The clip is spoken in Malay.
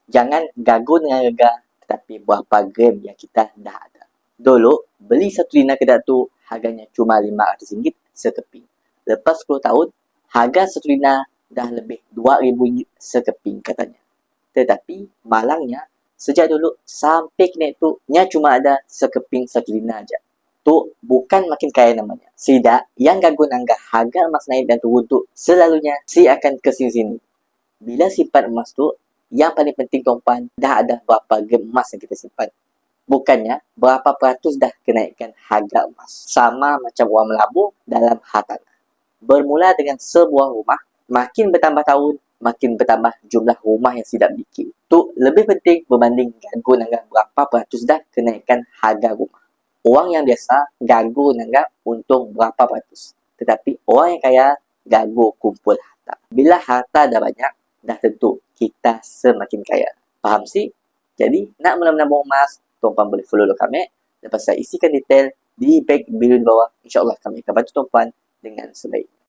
Jangan gagu dengan harga, tetapi berapa gram yang kita dah ada. Dulu, beli 1 dinar kedai tu harganya cuma RM500 sekeping. Lepas 10 tahun, harga 1 dinar dah lebih RM2,000 sekeping katanya. Tetapi, malangnya, sejak dulu sampai kini tu, nya cuma ada sekeping 1 dinar aja. Tu bukan makin kaya namanya. Tidak, yang gagu nanggah harga emas naik dan turun tu selalunya si akan ke sini-sini. Bila simpan emas tu, yang paling penting tuan-puan, dah ada berapa gram emas yang kita simpan. Bukannya berapa peratus dah kenaikan harga emas. Sama macam orang melabur dalam hartanah. Bermula dengan sebuah rumah, makin bertambah tahun, makin bertambah jumlah rumah yang siap bikin. Tu lebih penting berbanding gagu nanggah berapa peratus dah kenaikan harga rumah. Orang yang biasa gagu nanggap untung berapa peratus. Tetapi orang yang kaya gagu kumpul harta. Bila harta dah banyak, dah tentu kita semakin kaya. Faham sih? Jadi, nak mula menabung emas, tuan-puan boleh follow kami. Lepas saya isikan detail di back video di bawah. InsyaAllah kami akan bantu tuan-puan dengan sebaiknya.